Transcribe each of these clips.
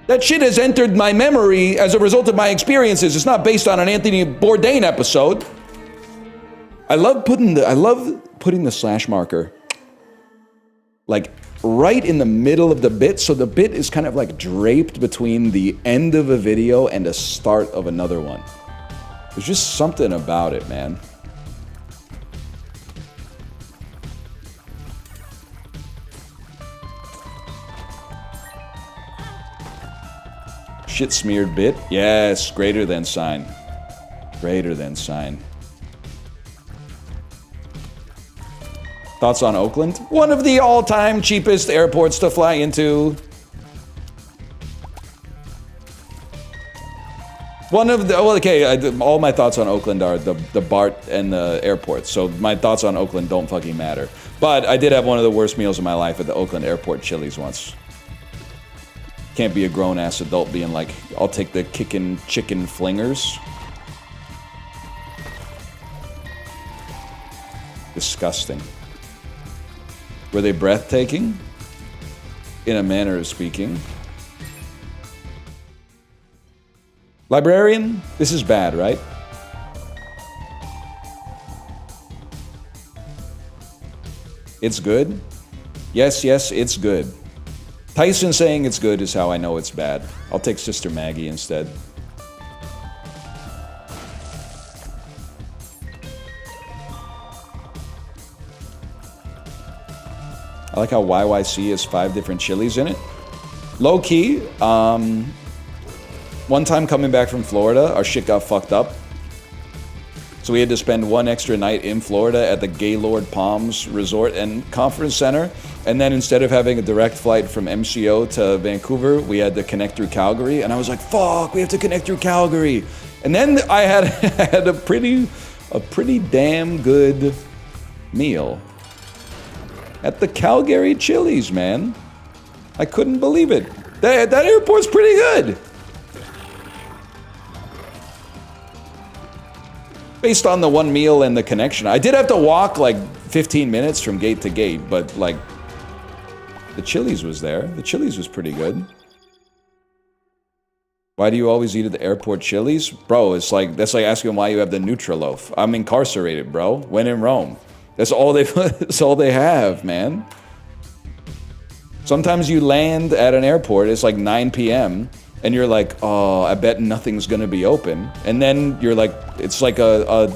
That shit has entered my memory as a result of my experiences. It's not based on an Anthony Bourdain episode. I love putting the slash marker like right in the middle of the bit, so the bit is kind of like draped between the end of a video and the start of another one. There's just something about it, man. Shit smeared bit? Yes, greater than sign. Greater than sign. Thoughts on Oakland? One of the all-time cheapest airports to fly into. One of the, well, okay, all my thoughts on Oakland are the BART and the airport, so my thoughts on Oakland don't fucking matter. But I did have one of the worst meals of my life at the Oakland Airport Chili's once. Can't be a grown-ass adult being like, I'll take the kickin' chicken flingers. Disgusting. Were they breathtaking? In a manner of speaking. Librarian? This is bad, right? It's good? Yes, yes, it's good. Tyson saying it's good is how I know it's bad. I'll take Sister Maggie instead. I like how YYC has 5 different chilies in it. Low key, one time coming back from Florida, our shit got fucked up. So we had to spend one extra night in Florida at the Gaylord Palms Resort and Conference Center. And then instead of having a direct flight from MCO to Vancouver, we had to connect through Calgary. And I was like, fuck, we have to connect through Calgary. And then I had a pretty damn good meal at the Calgary Chili's, man. I couldn't believe it. That airport's pretty good. Based on the one meal and the connection. I did have to walk like 15 minutes from gate to gate, but like, the Chili's was there. The Chili's was pretty good. Why do you always eat at the airport Chili's? Bro, it's like, that's like asking why you have the Nutriloaf. I'm incarcerated, bro. When in Rome. That's all they have, man. Sometimes you land at an airport, it's like 9 p.m., and you're like, oh, I bet nothing's gonna be open. And then you're like, it's like a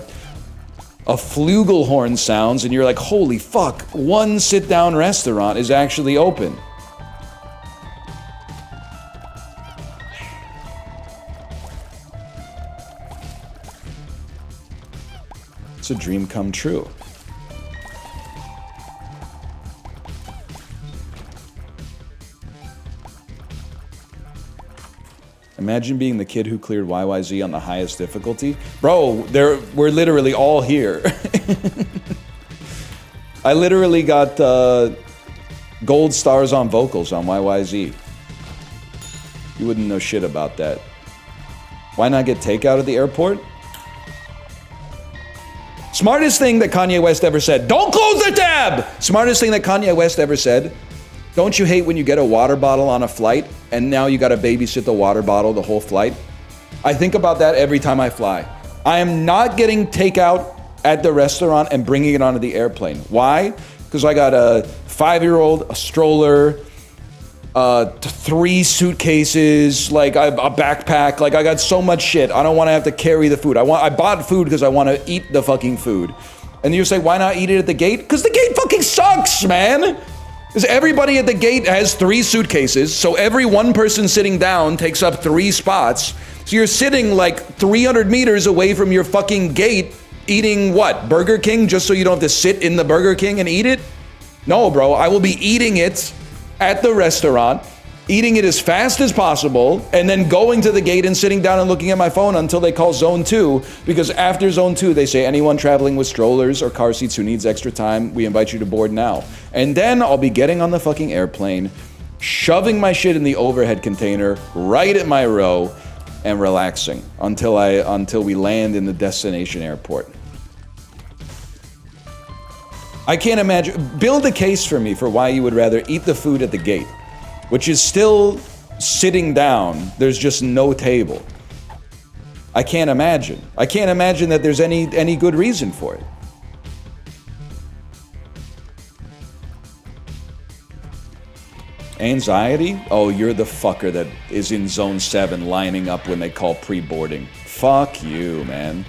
flugelhorn sounds, and you're like, holy fuck, one sit-down restaurant is actually open. It's a dream come true. Imagine being the kid who cleared YYZ on the highest difficulty. Bro, we're literally all here. I literally got gold stars on vocals on YYZ. You wouldn't know shit about that. Why not get takeout at the airport? Smartest thing that Kanye West ever said. Don't close the tab! Smartest thing that Kanye West ever said. Don't you hate when you get a water bottle on a flight and now you gotta babysit the water bottle the whole flight? I think about that every time I fly. I am not getting takeout at the restaurant and bringing it onto the airplane. Why? Because I got a 5-year-old, a stroller, 3 suitcases, like a backpack. Like I got so much shit. I don't want to have to carry the food. I bought food because I want to eat the fucking food. And you say, why not eat it at the gate? Because the gate fucking sucks, man. Because everybody at the gate has 3 suitcases, so every one person sitting down takes up 3 spots. So you're sitting like 300 meters away from your fucking gate eating what? Burger King just so you don't have to sit in the Burger King and eat it? No, bro, I will be eating it at the restaurant, eating it as fast as possible, and then going to the gate and sitting down and looking at my phone until they call Zone 2, because after Zone 2, they say, anyone traveling with strollers or car seats who needs extra time, we invite you to board now. And then I'll be getting on the fucking airplane, shoving my shit in the overhead container right at my row, and relaxing until we land in the destination airport. I can't imagine. Build a case for me for why you would rather eat the food at the gate, which is still sitting down. There's just no table. I can't imagine. I can't imagine that there's any good reason for it. Anxiety? Oh, you're the fucker that is in zone 7 lining up when they call pre-boarding. Fuck you, man.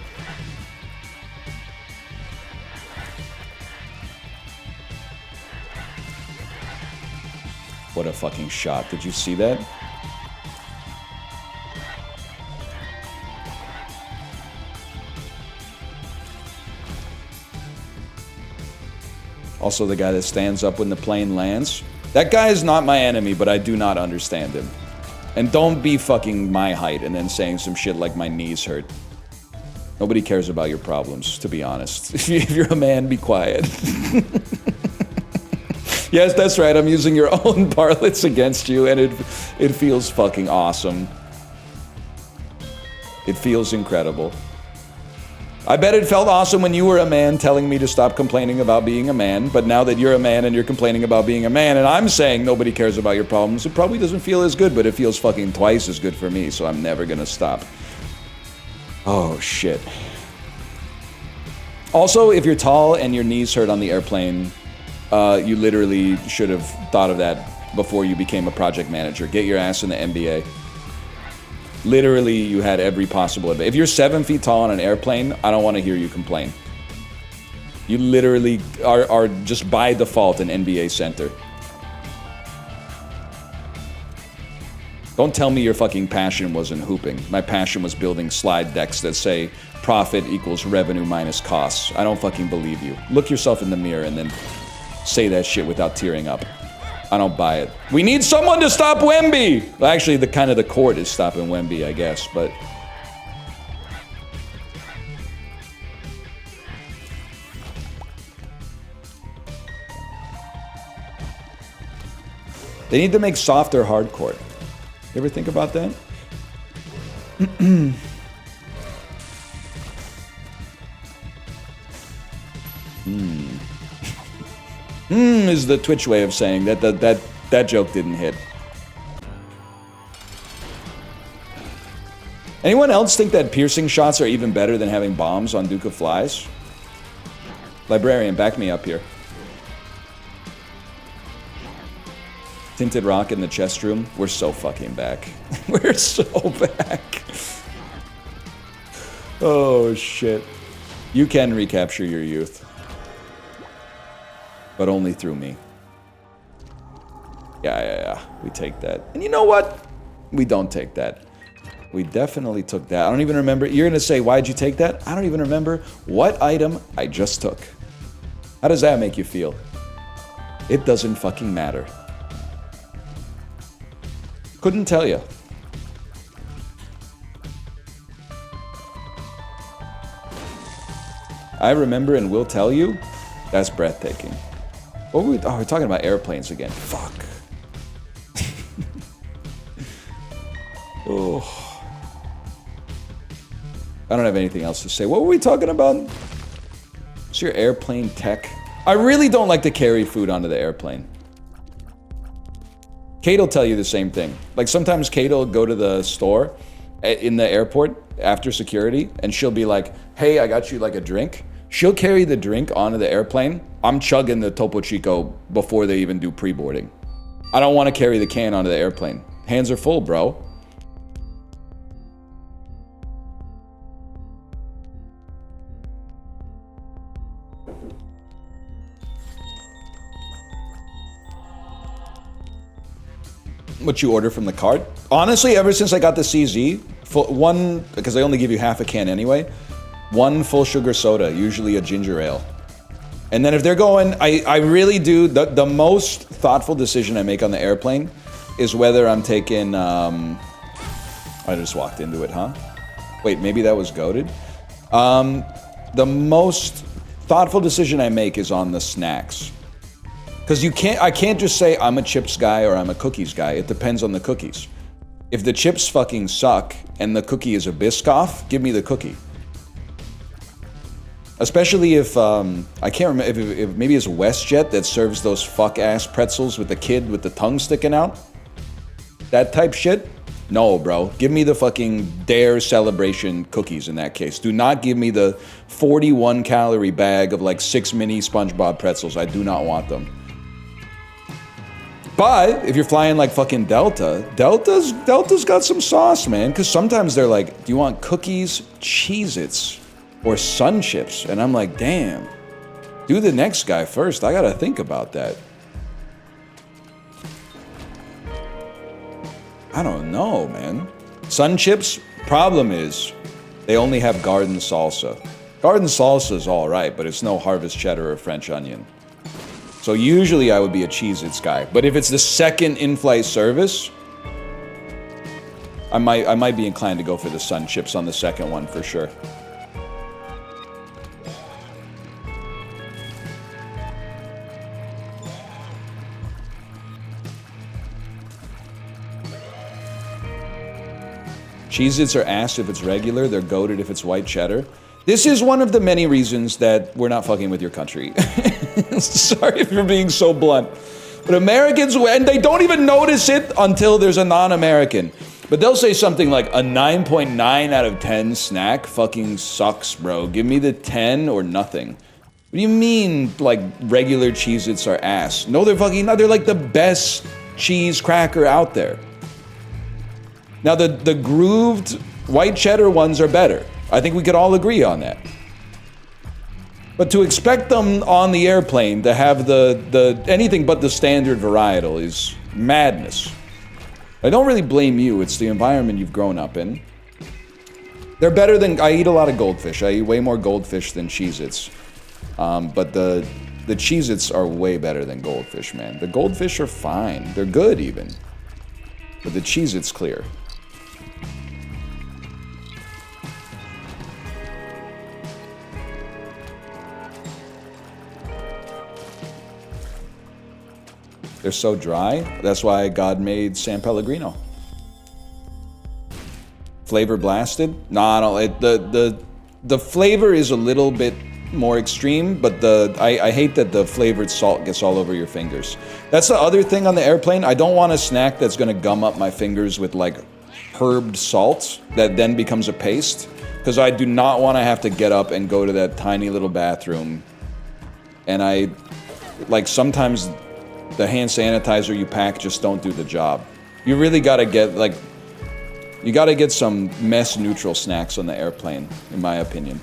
What a fucking shot. Did you see that? Also the guy that stands up when the plane lands. That guy is not my enemy, but I do not understand him. And don't be fucking my height and then saying some shit like my knees hurt. Nobody cares about your problems, to be honest. If you're a man, be quiet. Yes, that's right. I'm using your own parlance against you, and it feels fucking awesome. It feels incredible. I bet it felt awesome when you were a man telling me to stop complaining about being a man, but now that you're a man and you're complaining about being a man and I'm saying nobody cares about your problems, it probably doesn't feel as good, but it feels fucking twice as good for me, so I'm never gonna stop. Oh, shit. Also, if you're tall and your knees hurt on the airplane, you literally should have thought of that before you became a project manager. Get your ass in the MBA. Literally, you had every possible advantage. If you're 7 feet tall on an airplane, I don't want to hear you complain. You literally are just by default an NBA center. Don't tell me your fucking passion wasn't hooping. My passion was building slide decks that say profit equals revenue minus costs. I don't fucking believe you. Look yourself in the mirror and then say that shit without tearing up. I don't buy it. We need someone to stop Wemby! Well, actually, the court is stopping Wemby, I guess, but... They need to make softer hard court. You ever think about that? Is the Twitch way of saying that joke didn't hit. Anyone else think that piercing shots are even better than having bombs on Duke of Flies? Librarian, back me up here. Tinted Rock in the chest room. We're so fucking back. We're so back. Oh, shit. You can recapture your youth. But only through me. Yeah. We take that. And you know what? We don't take that. We definitely took that. I don't even remember. You're going to say, why'd you take that? I don't even remember what item I just took. How does that make you feel? It doesn't fucking matter. Couldn't tell you. I remember and will tell you. That's breathtaking. What were we? Oh, we're talking about airplanes again. Fuck. Oh. I don't have anything else to say. What were we talking about? What's your airplane tech? I really don't like to carry food onto the airplane. Kate will tell you the same thing. Like sometimes Kate will go to the store in the airport after security and she'll be like, hey, I got you like a drink. She'll carry the drink onto the airplane. I'm chugging the Topo Chico before they even do pre-boarding. I don't want to carry the can onto the airplane. Hands are full, bro. What you order from the cart? Honestly, ever since I got the CZ, one, because they only give you half a can anyway, one full sugar soda, usually a ginger ale. And then if they're going, I really do, the most thoughtful decision I make on the airplane is whether I'm taking, I just walked into it, huh? Wait, maybe that was goated? The most thoughtful decision I make is on the snacks. Because I can't just say I'm a chips guy or I'm a cookies guy. It depends on the cookies. If the chips fucking suck and the cookie is a Biscoff, give me the cookie. Especially if, I can't remember, if maybe it's WestJet that serves those fuck-ass pretzels with the kid with the tongue sticking out. that type shit, no, bro. Give me the fucking Dare Celebration cookies in that case. Do not give me the 41 calorie bag of like 6 mini SpongeBob pretzels. I do not want them. But if you're flying like fucking Delta's got some sauce, man. Because sometimes they're like, do you want cookies, Cheez-Its, or Sun Chips? And I'm like, damn. Do the next guy first. I gotta think about that. I don't know, man. Sun Chips, problem is, they only have garden salsa. Garden salsa is all right, but it's no harvest cheddar or French onion. So usually I would be a Cheez-Its guy. But if it's the second in-flight service, I might be inclined to go for the Sun Chips on the second one for sure. Cheez-Its are ass if it's regular, they're goated if it's white cheddar. This is one of the many reasons that we're not fucking with your country. Sorry for being so blunt. But Americans, and they don't even notice it until there's a non-American. But they'll say something like, a 9.9 out of 10 snack fucking sucks, bro. Give me the 10 or nothing. What do you mean, like, regular Cheez-Its are ass? No, they're fucking not. They're like the best cheese cracker out there. Now, the grooved white cheddar ones are better. I think we could all agree on that. But to expect them on the airplane to have the anything but the standard varietal is madness. I don't really blame you. It's the environment you've grown up in. They're better than... I eat a lot of goldfish. I eat way more goldfish than Cheez-Its. But the Cheez-Its are way better than goldfish, man. The goldfish are fine. They're good, even. But the Cheez-Its clear. They're so dry. That's why God made San Pellegrino. Flavor blasted? Nah, no. The flavor is a little bit more extreme, but I hate that the flavored salt gets all over your fingers. That's the other thing on the airplane. I don't want a snack that's gonna gum up my fingers with like herbed salt that then becomes a paste, because I do not want to have to get up and go to that tiny little bathroom. And I, like, sometimes the hand sanitizer you pack just don't do the job. You really gotta get, like, you gotta get some mess neutral snacks on the airplane, in my opinion.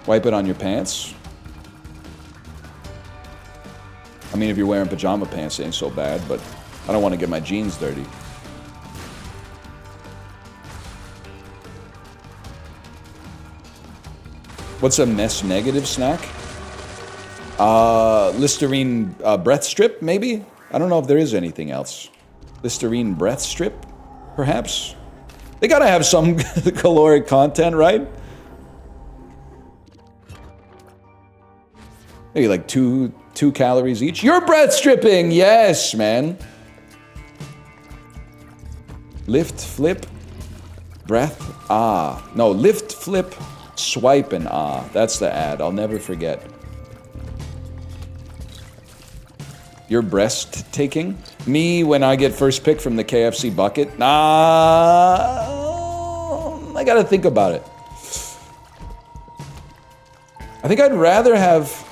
Wipe it on your pants. I mean, if you're wearing pajama pants, it ain't so bad, but I don't want to get my jeans dirty. What's a mess negative snack? Listerine breath strip, maybe? I don't know if there is anything else. Listerine breath strip, perhaps? They gotta have some caloric content, right? Maybe like two calories each. You're breath stripping! Yes, man. Lift, flip, breath, ah. No, lift, flip, swipe, and ah. That's the ad. I'll never forget. You're breast-taking? Me, when I get first pick from the KFC bucket? Nah, I gotta think about it. I think I'd rather have...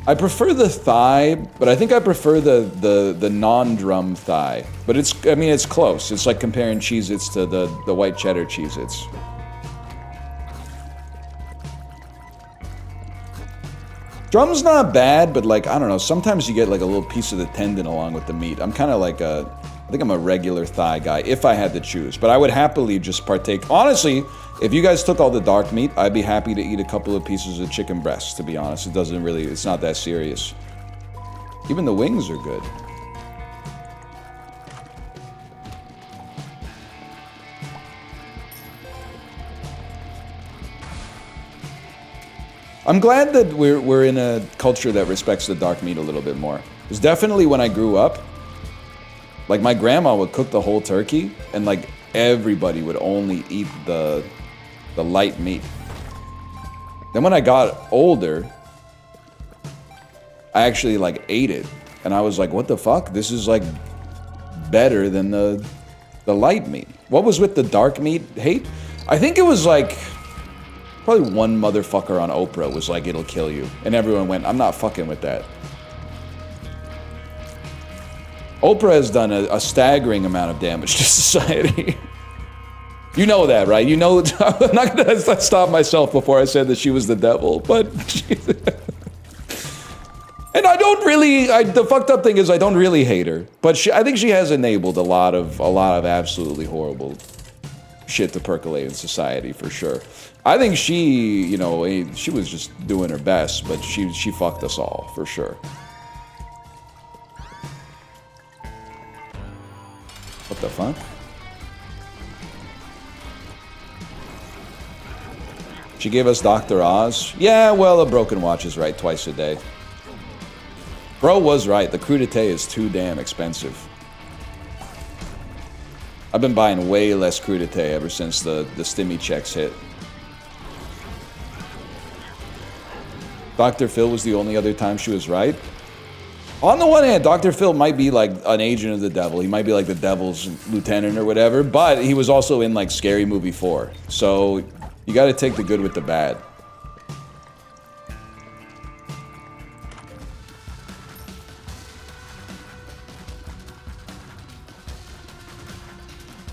I prefer the thigh, but I think I prefer the non-drum thigh. But it's, I mean, it's close. It's like comparing Cheez-Its to the white cheddar Cheez-Its. Drum's not bad, but like, I don't know, sometimes you get like a little piece of the tendon along with the meat. I'm kind of like I think I'm a regular thigh guy if I had to choose. But I would happily just partake. Honestly, if you guys took all the dark meat, I'd be happy to eat a couple of pieces of chicken breast, to be honest. It doesn't really, it's not that serious. Even the wings are good. I'm glad that we're in a culture that respects the dark meat a little bit more. Because definitely when I grew up, like my grandma would cook the whole turkey, and like everybody would only eat the light meat. Then when I got older, I actually like ate it. And I was like, what the fuck? This is like better than the light meat. What was with the dark meat hate? I think it was like, probably one motherfucker on Oprah was like, it'll kill you. And everyone went, I'm not fucking with that. Oprah has done a staggering amount of damage to society. You know that, right? You know, I'm not gonna stop myself before I said that she was the devil, but and I don't really, the fucked up thing is I don't really hate her, but I think she has enabled a lot of absolutely horrible shit to percolate in society for sure. I think she, you know, she was just doing her best, but she fucked us all for sure. What the fuck? She gave us Dr. Oz. Yeah, well, a broken watch is right twice a day. Bro was right. The crudité is too damn expensive. I've been buying way less crudité ever since the stimmy checks hit. Dr. Phil was the only other time she was right. On the one hand, Dr. Phil might be like an agent of the devil. He might be like the devil's lieutenant or whatever, but he was also in like Scary Movie 4. So you gotta take the good with the bad.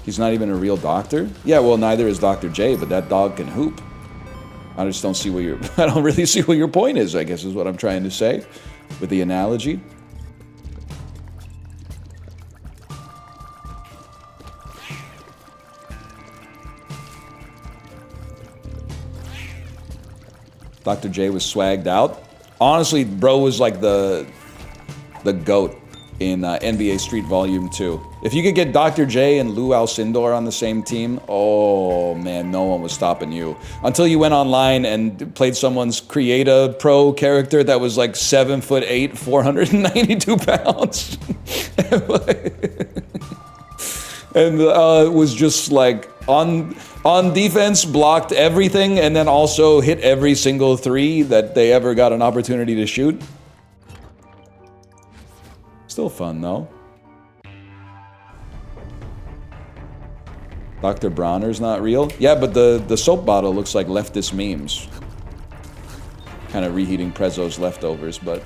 He's not even a real doctor? Yeah, well, neither is Dr. J, but that dog can hoop. I just don't see what I don't really see what your point is, I guess is what I'm trying to say with the analogy. Dr. J was swagged out. Honestly, bro was like the GOAT in NBA Street Volume 2. If you could get Dr. J and Lou Alcindor on the same team, oh man, no one was stopping you. Until you went online and played someone's Creata Pro character that was like 7'8", 492 pounds. And was just like on defense, blocked everything, and then also hit every single three that they ever got an opportunity to shoot. Still fun, though. Dr. Bronner's not real? Yeah, but the soap bottle looks like leftist memes. Kind of reheating Prezzo's leftovers, but...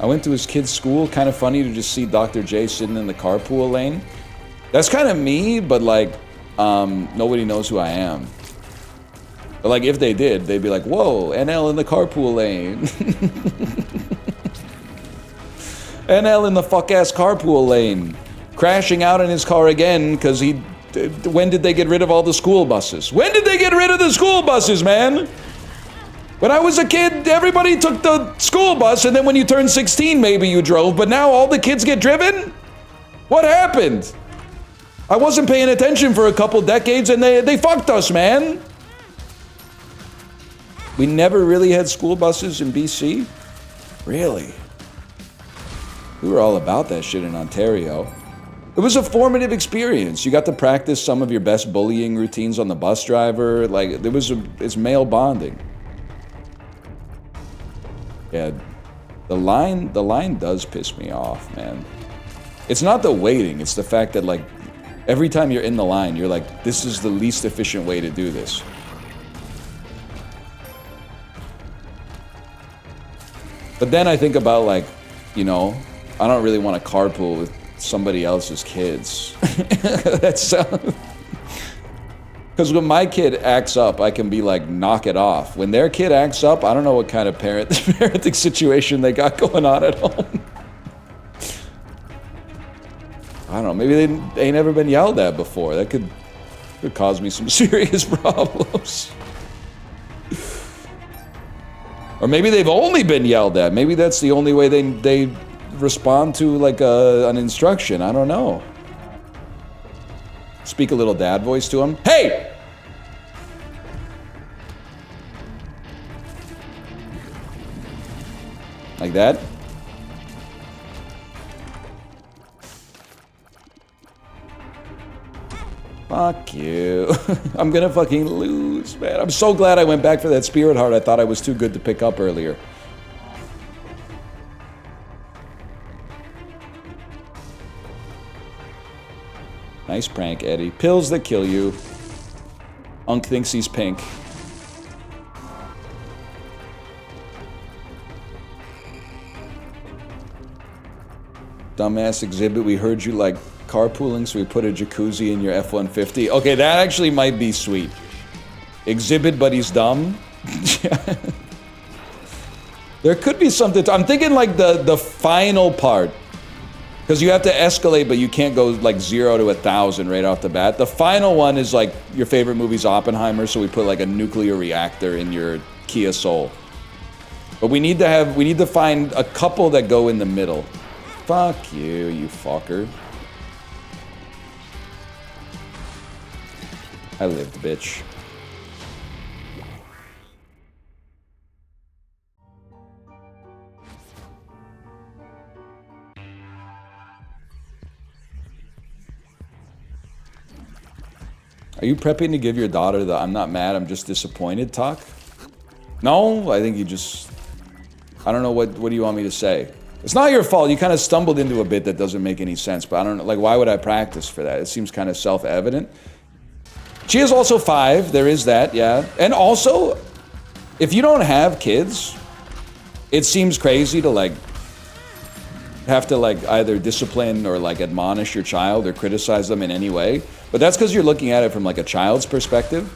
I went to his kid's school. Kind of funny to just see Dr. J sitting in the carpool lane. That's kind of me, but like, nobody knows who I am. But like, if they did, they'd be like, whoa, NL in the carpool lane. NL in the fuck-ass carpool lane. Crashing out in his car again, because he... When did they get rid of all the school buses? When did they get rid of the school buses, man? When I was a kid, everybody took the school bus, and then when you turned 16, maybe you drove, but now all the kids get driven? What happened? I wasn't paying attention for a couple decades, and they fucked us, man. We never really had school buses in BC? Really? We were all about that shit in Ontario. It was a formative experience. You got to practice some of your best bullying routines on the bus driver. Like, it's male bonding. Yeah, the line does piss me off, man. It's not the waiting, it's the fact that like, every time you're in the line, you're like, this is the least efficient way to do this. But then I think about like, you know, I don't really want to carpool with somebody else's kids. That's because when my kid acts up, I can be like, knock it off. When their kid acts up, I don't know what kind of parenting situation they got going on at home. I don't know, maybe they ain't never been yelled at before. That could cause me some serious problems. Or maybe they've only been yelled at. Maybe that's the only way they respond to like an instruction. I don't know. Speak a little dad voice to him. Hey! Like that. Fuck you. I'm gonna fucking lose, man. I'm so glad I went back for that spirit heart. I thought I was too good to pick up earlier. Nice prank, Eddie. Pills that kill you. Unc thinks he's pink. Dumbass exhibit, we heard you like carpooling, so we put a jacuzzi in your F-150. Okay, that actually might be sweet. Exhibit, but he's dumb. There could be something. I'm thinking like the final part. Because you have to escalate, but you can't go like 0 to 1,000 right off the bat. The final one is like your favorite movie's Oppenheimer, so we put like a nuclear reactor in your Kia Soul. But we need to find a couple that go in the middle. Fuck you, you fucker. I lived, bitch. Are you prepping to give your daughter the "I'm not mad, I'm just disappointed" talk? No, I think you just... I don't know, what do you want me to say? It's not your fault. You kind of stumbled into a bit that doesn't make any sense, but I don't know, like, why would I practice for that? It seems kind of self-evident. She is also 5, there is that, yeah. And also, if you don't have kids, it seems crazy to, like, have to, like, either discipline or, like, admonish your child or criticize them in any way. But that's because you're looking at it from, like, a child's perspective.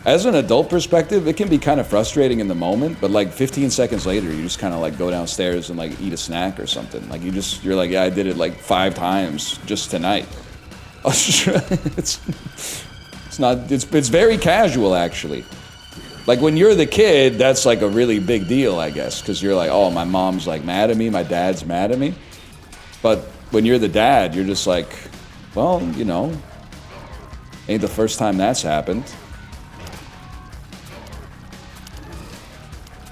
As an adult perspective, it can be kind of frustrating in the moment, but, like, 15 seconds later, you just kind of, like, go downstairs and, like, eat a snack or something. Like, you're like, yeah, I did it, like, 5 times just tonight. It's very casual, actually. Like, when you're the kid, that's, like, a really big deal, I guess, because you're like, oh, my mom's, like, mad at me, my dad's mad at me. But when you're the dad, you're just like, well, you know, ain't the first time that's happened.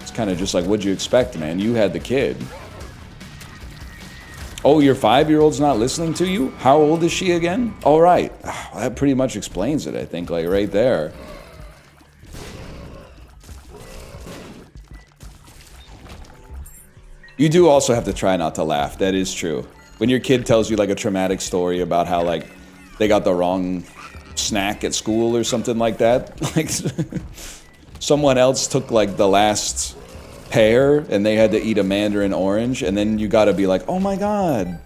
It's kind of just like, what'd you expect, man? You had the kid. Oh, your 5-year-old's not listening to you? How old is she again? All right. That pretty much explains it, I think, like right there. You do also have to try not to laugh. That is true. When your kid tells you like a traumatic story about how like they got the wrong snack at school or something like that, like someone else took like the last pear and they had to eat a mandarin orange, and then you gotta be like, oh my god,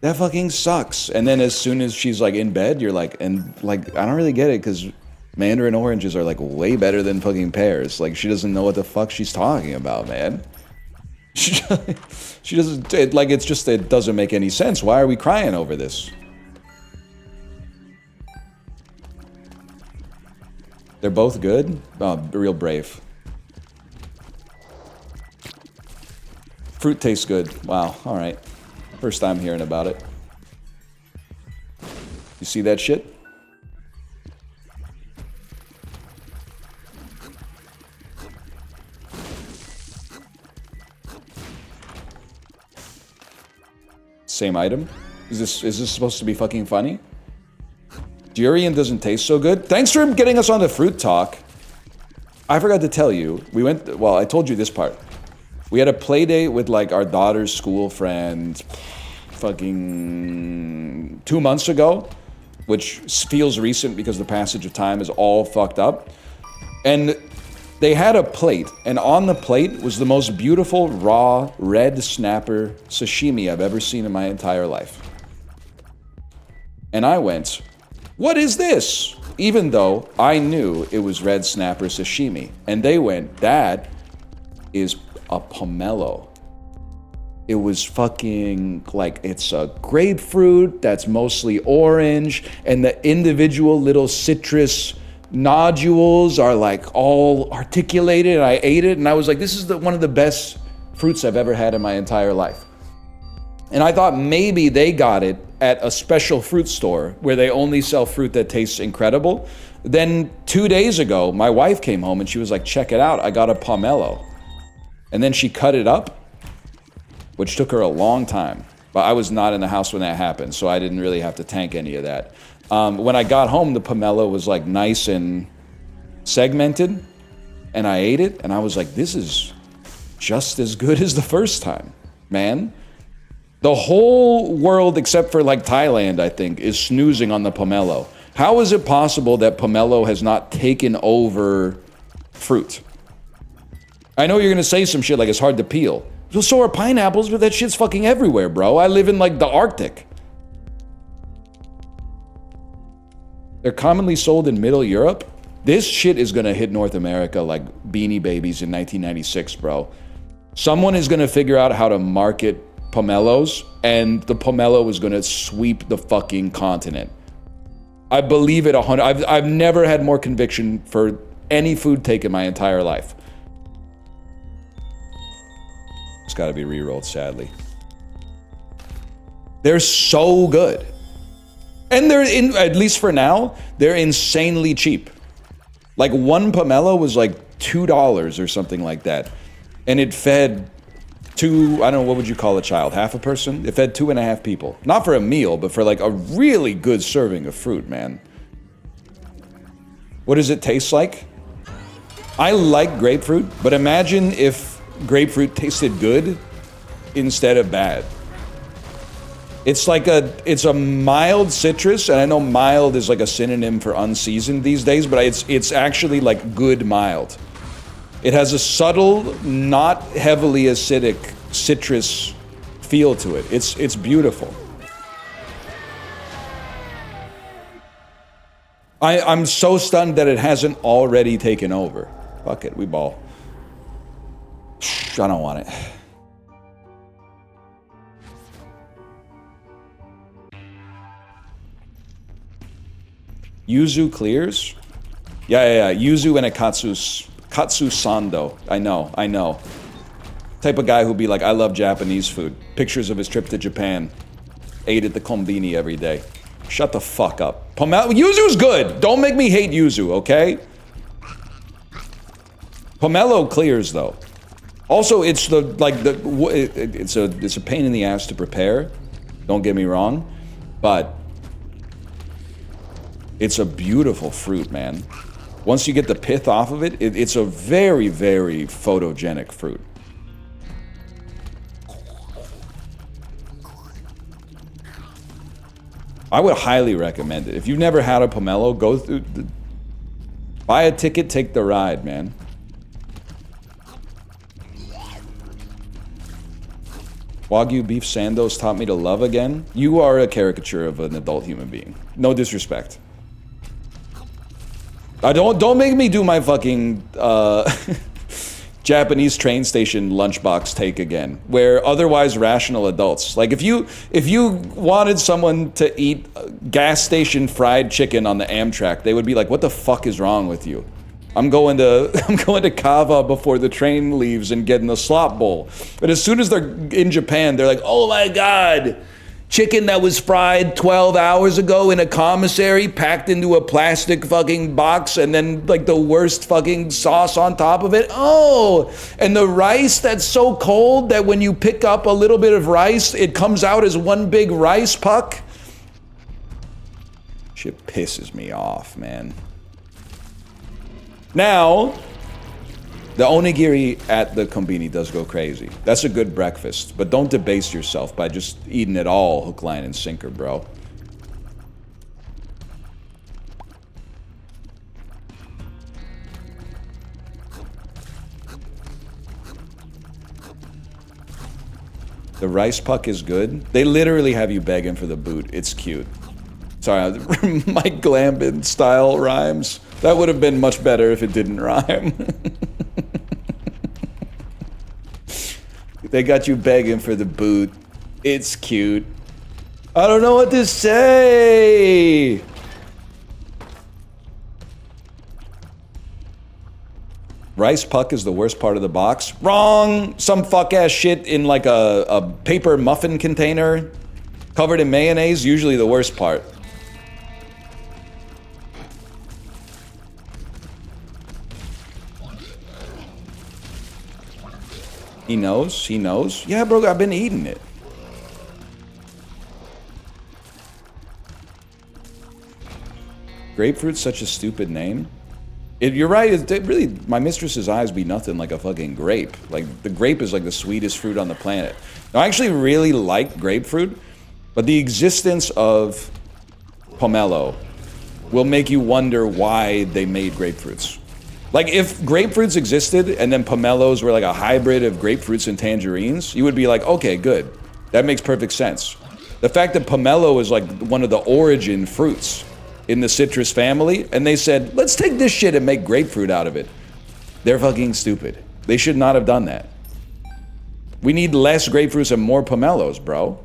that fucking sucks. And then as soon as she's like in bed, you're like, and like, I don't really get it, because mandarin oranges are like way better than fucking pears. Like, she doesn't know what the fuck she's talking about, man. She doesn't, it's just, it doesn't make any sense. Why are we crying over this? They're both good? Oh, real brave. Fruit tastes good. Wow, alright. First time hearing about it. You see that shit? Same item? Is this supposed to be fucking funny? Durian doesn't taste so good. Thanks for getting us on the fruit talk. I forgot to tell you. We went, well, I told you this part. We had a play date with like our daughter's school friend fucking 2 months ago, which feels recent because the passage of time is all fucked up. And they had a plate, and on the plate was the most beautiful raw red snapper sashimi I've ever seen in my entire life. And I went, what is this? Even though I knew it was red snapper sashimi. And they went, that is a pomelo. It was fucking like, it's a grapefruit that's mostly orange, and the individual little citrus nodules are like all articulated, and I ate it and I was like, this is one of the best fruits I've ever had in my entire life. And I thought maybe they got it at a special fruit store where they only sell fruit that tastes incredible. Then 2 days ago, my wife came home and she was like, check it out, I got a pomelo. And then she cut it up, which took her a long time. But I was not in the house when that happened, so I didn't really have to tank any of that. When I got home, the pomelo was like nice and segmented, and I ate it, and I was like, this is just as good as the first time, man. The whole world, except for like Thailand, I think, is snoozing on the pomelo. How is it possible that pomelo has not taken over fruit? I know you're gonna say some shit like it's hard to peel. Well, so are pineapples, but that shit's fucking everywhere, bro. I live in like the Arctic. They're commonly sold in Middle Europe. This shit is gonna hit North America like Beanie Babies in 1996, bro. Someone is gonna figure out how to market pomelos, and the pomelo is gonna sweep the fucking continent. I believe it 100. I've never had more conviction for any food take in my entire life. It's gotta be re-rolled, sadly. They're so good. And they're, at least for now, they're insanely cheap. Like one pomelo was like $2 or something like that. And it fed two, I don't know, what would you call a child? Half a person? It fed 2.5 people. Not for a meal, but for like a really good serving of fruit, man. What does it taste like? I like grapefruit, but imagine if grapefruit tasted good instead of bad. It's like it's a mild citrus, and I know mild is like a synonym for unseasoned these days, but it's actually like good mild. It has a subtle, not heavily acidic citrus feel to it. It's beautiful. I'm so stunned that it hasn't already taken over. Fuck it, we ball. I don't want it. Yuzu clears? Yeah. Yuzu and a katsu sando. I know. Type of guy who'd be like, I love Japanese food. Pictures of his trip to Japan. Ate at the kombini every day. Shut the fuck up. Yuzu's good. Don't make me hate yuzu, okay? Pomelo clears though. Also, it's it's a pain in the ass to prepare. Don't get me wrong, but it's a beautiful fruit, man. Once you get the pith off of it, it's a very, very photogenic fruit. I would highly recommend it. If you've never had a pomelo, buy a ticket, take the ride, man. Wagyu beef sandos taught me to love again. You are a caricature of an adult human being. No disrespect. Don't make me do my fucking Japanese train station lunchbox take again, where otherwise rational adults, like if you wanted someone to eat gas station fried chicken on the Amtrak, they would be like, "What the fuck is wrong with you?" I'm going to Kava before the train leaves and getting the slop bowl. But as soon as they're in Japan, they're like, "Oh my god, chicken that was fried 12 hours ago in a commissary, packed into a plastic fucking box, and then like the worst fucking sauce on top of it. Oh, and the rice that's so cold that when you pick up a little bit of rice, it comes out as one big rice puck." Shit pisses me off, man. Now, the onigiri at the kombini does go crazy. That's a good breakfast, but don't debase yourself by just eating it all hook, line, and sinker, bro. The rice puck is good. They literally have you begging for the boot. It's cute. Sorry, Mike Glambin style rhymes. That would have been much better if it didn't rhyme. They got you begging for the boot. It's cute. I don't know what to say. Rice puck is the worst part of the box. Wrong. Some fuck ass shit in like a paper muffin container covered in mayonnaise, usually the worst part. He knows. He knows. Yeah, bro, I've been eating it. Grapefruit's such a stupid name. You're right, it really, my mistress's eyes be nothing like a fucking grape. Like, the grape is like the sweetest fruit on the planet. Now, I actually really like grapefruit, but the existence of pomelo will make you wonder why they made grapefruits. Like, if grapefruits existed and then pomelos were like a hybrid of grapefruits and tangerines, you would be like, okay, good. That makes perfect sense. The fact that pomelo is like one of the origin fruits in the citrus family, and they said, let's take this shit and make grapefruit out of it. They're fucking stupid. They should not have done that. We need less grapefruits and more pomelos, bro.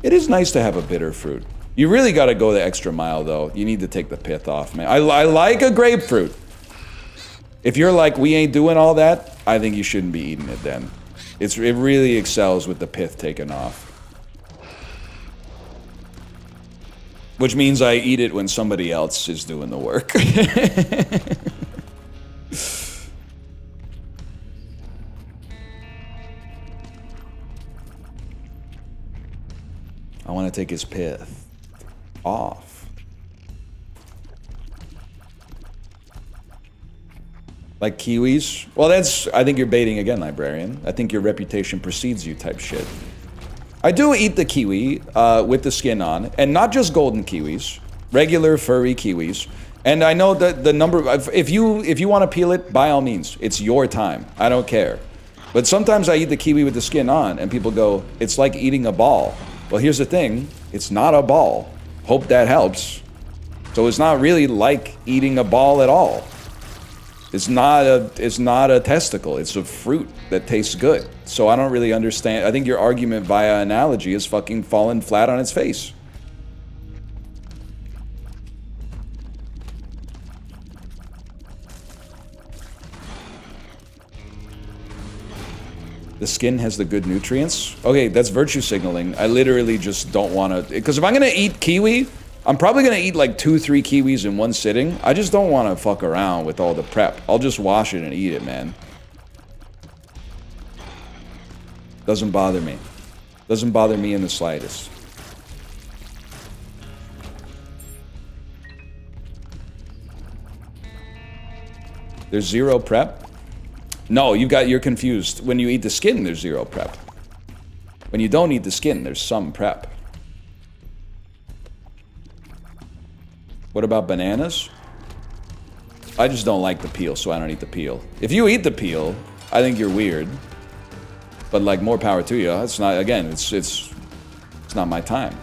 It is nice to have a bitter fruit. You really gotta go the extra mile, though. You need to take the pith off, man. I like a grapefruit. If you're like, we ain't doing all that, I think you shouldn't be eating it then. It really excels with the pith taken off. Which means I eat it when somebody else is doing the work. I want to take his pith off. Like kiwis? Well, that's, I think you're baiting again, librarian. I think your reputation precedes you type shit. I do eat the kiwi with the skin on, and not just golden kiwis, regular furry kiwis. And I know that the number of, if you want to peel it, by all means, it's your time. I don't care. But sometimes I eat the kiwi with the skin on, and people go, it's like eating a ball. Well, here's the thing, it's not a ball. Hope that helps. So it's not really like eating a ball at all. It's not a testicle, it's a fruit that tastes good. So I don't really understand. I think your argument via analogy is fucking fallen flat on its face. The skin has the good nutrients? Okay, that's virtue signaling. I literally just don't want to, because if I'm gonna eat kiwi, I'm probably gonna eat like 2-3 kiwis in one sitting. I just don't want to fuck around with all the prep. I'll just wash it and eat it, man. Doesn't bother me. Doesn't bother me in the slightest. There's zero prep? No, you're confused. When you eat the skin, there's zero prep. When you don't eat the skin, there's some prep. What about bananas? I just don't like the peel, so I don't eat the peel. If you eat the peel, I think you're weird. But like, more power to you. It's not, again, it's not my time.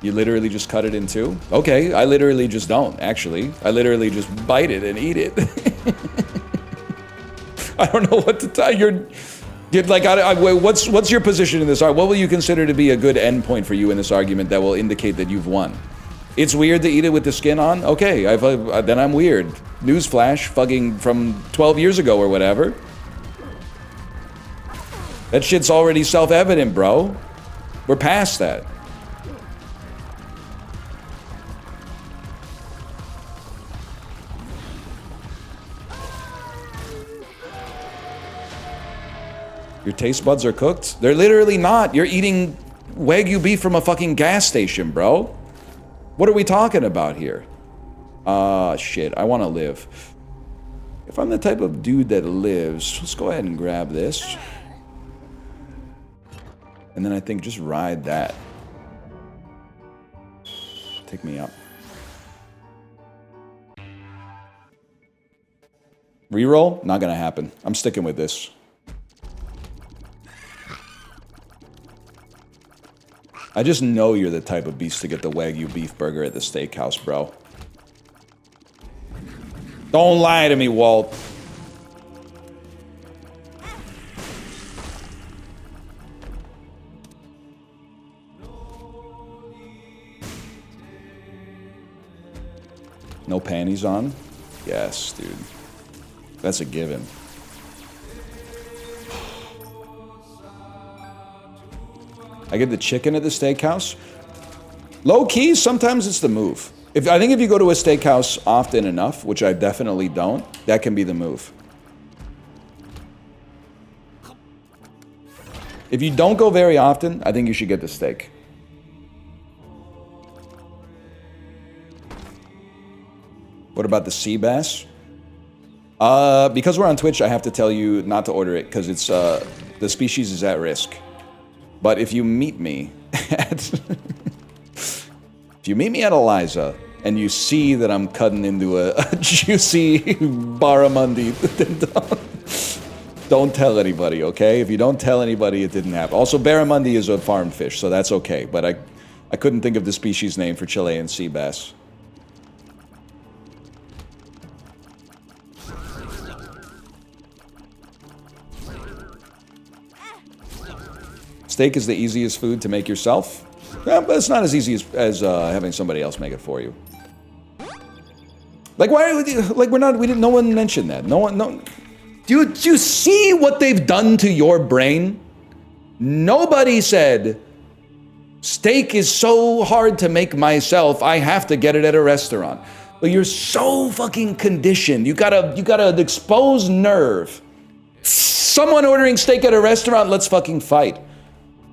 You literally just cut it in two? Okay, I literally just don't, actually. I literally just bite it and eat it. I don't know what to tell you. What's your position in this argument? What will you consider to be a good endpoint for you in this argument that will indicate that you've won? It's weird to eat it with the skin on? Okay, then I'm weird. Newsflash, fucking from 12 years ago or whatever. That shit's already self-evident, bro. We're past that. Your taste buds are cooked? They're literally not. You're eating Wagyu beef from a fucking gas station, bro. What are we talking about here? Shit, I want to live. If I'm the type of dude that lives, let's go ahead and grab this. And then I think just ride that. Take me up. Reroll? Not gonna happen. I'm sticking with this. I just know you're the type of beast to get the Wagyu beef burger at the steakhouse, bro. Don't lie to me, Walt. No panties on? Yes, dude. That's a given. I get the chicken at the steakhouse. Low key, sometimes it's the move. I think if you go to a steakhouse often enough, which I definitely don't, that can be the move. If you don't go very often, I think you should get the steak. What about the sea bass? Because we're on Twitch, I have to tell you not to order it because it's the species is at risk. But if you meet me at if you meet me at Eliza and you see that I'm cutting into a juicy barramundi, then don't tell anybody, okay? If you don't tell anybody, it didn't happen. Also, barramundi is a farm fish, so that's okay. But I couldn't think of the species name for Chilean sea bass. Steak is the easiest food to make yourself. Yeah, but it's not as easy as having somebody else make it for you. Like, why? Like, we didn't. No one mentioned that. No one. No. Do you see what they've done to your brain? Nobody said steak is so hard to make myself. I have to get it at a restaurant. But you're so fucking conditioned. You got an exposed nerve. Someone ordering steak at a restaurant. Let's fucking fight.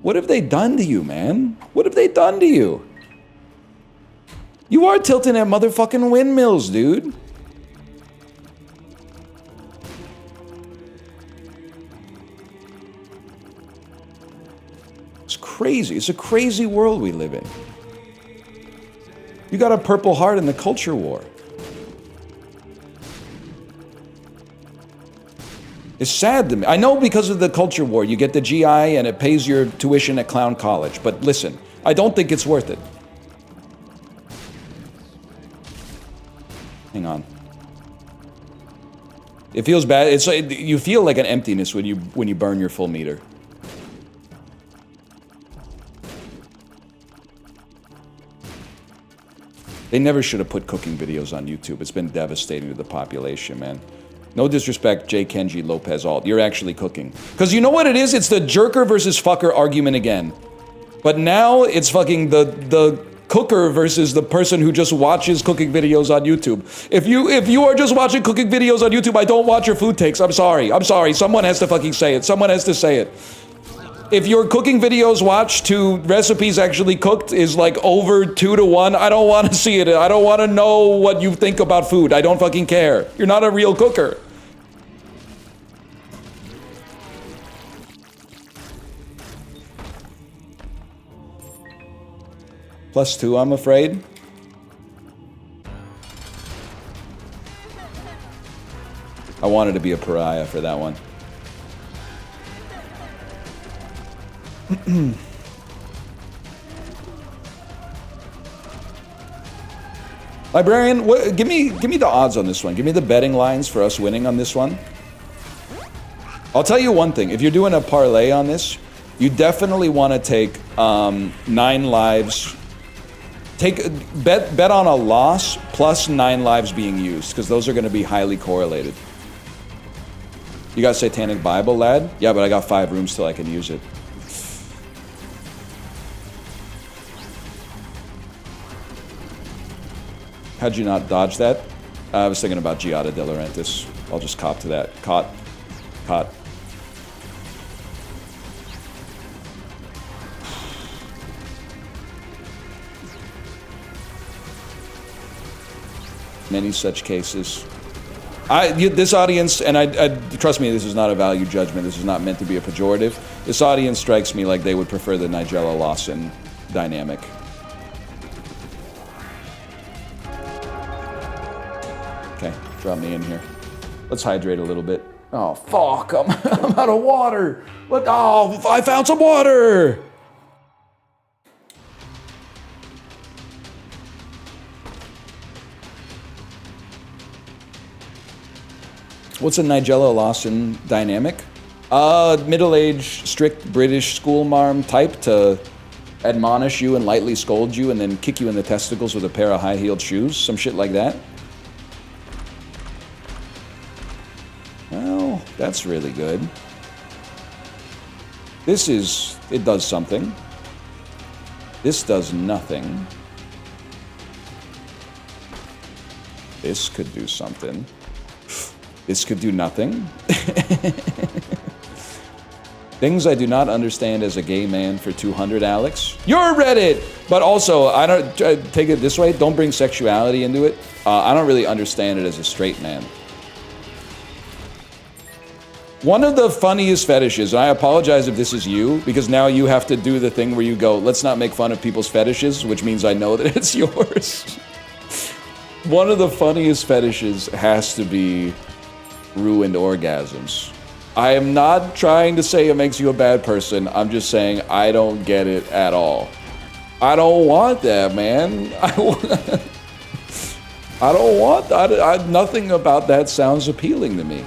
What have they done to you, man? What have they done to you? You are tilting at motherfucking windmills, dude. It's crazy. It's a crazy world we live in. You got a Purple Heart in the culture war. It's sad to me. I know because of the culture war, you get the GI and it pays your tuition at Clown College. But listen, I don't think it's worth it. Hang on. It feels bad. It's like, you feel like an emptiness when you burn your full meter. They never should have put cooking videos on YouTube. It's been devastating to the population, man. No disrespect, J. Kenji Lopez Alt. You're actually cooking. Because you know what it is? It's the jerker versus fucker argument again. But now it's fucking the cooker versus the person who just watches cooking videos on YouTube. If you are just watching cooking videos on YouTube, I don't watch your food takes. I'm sorry. I'm sorry. Someone has to fucking say it. Someone has to say it. If your cooking videos watched to recipes actually cooked is like over 2 to 1, I don't want to see it. I don't want to know what you think about food. I don't fucking care. You're not a real cooker. +2, I'm afraid. I wanted to be a pariah for that one. Librarian, give me the odds on this one. Give me the betting lines for us winning on this one. I'll tell you one thing. If you're doing a parlay on this, you definitely want to take 9 lives. Bet on a loss plus 9 lives being used, because those are going to be highly correlated. You got Satanic Bible, lad? Yeah, but I got 5 rooms till I can use it. How'd you not dodge that? I was thinking about Giada De Laurentiis. I'll just cop to that. Caught. Many such cases. This audience, and I trust me, this is not a value judgment. This is not meant to be a pejorative. This audience strikes me like they would prefer the Nigella Lawson dynamic. Okay, drop me in here. Let's hydrate a little bit. Oh, fuck, I'm out of water. What? Oh, I found some water. What's a Nigella Lawson dynamic? Middle-aged, strict British school marm type to admonish you and lightly scold you and then kick you in the testicles with a pair of high-heeled shoes. Some shit like that. Well, that's really good. It does something. This does nothing. This could do something. This could do nothing. Things I do not understand as a gay man for 200, Alex. You're Reddit! But also, I don't take it this way. Don't bring sexuality into it. I don't really understand it as a straight man. One of the funniest fetishes, and I apologize if this is you, because now you have to do the thing where you go, let's not make fun of people's fetishes, which means I know that it's yours. One of the funniest fetishes has to be ruined orgasms. I am not trying to say it makes you a bad person. I'm just saying I don't get it at all. I don't want that, man. I don't want that. Nothing about that sounds appealing to me.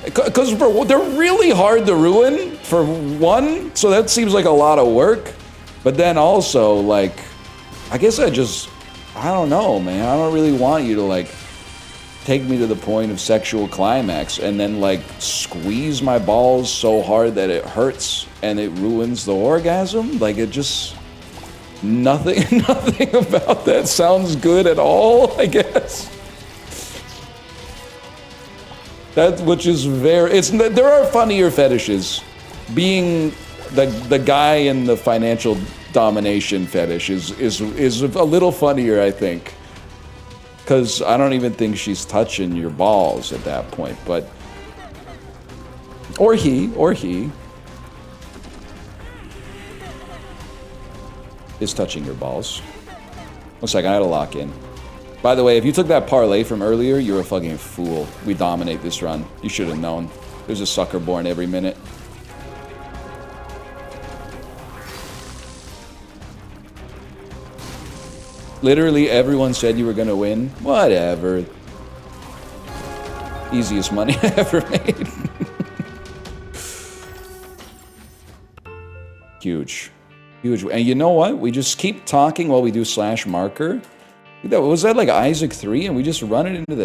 Because they're really hard to ruin, for one, so that seems like a lot of work. But then also, like, I guess I don't know, man. I don't really want you to, like, take me to the point of sexual climax and then, like, squeeze my balls so hard that it hurts and it ruins the orgasm. Like, it just... Nothing about that sounds good at all, I guess. Which is very... There are funnier fetishes. Being the guy in the financial domination fetish is a little funnier, I think. Because I don't even think she's touching your balls at that point, but... Or he is touching your balls. 1 second, I gotta lock in. By the way, if you took that parlay from earlier, you're a fucking fool. We dominate this run. You should have known. There's a sucker born every minute. Literally everyone said you were gonna win. Whatever. Easiest money I ever made. Huge. Huge. And you know what? We just keep talking while we do /marker. Was that like Isaac 3 and we just run it into the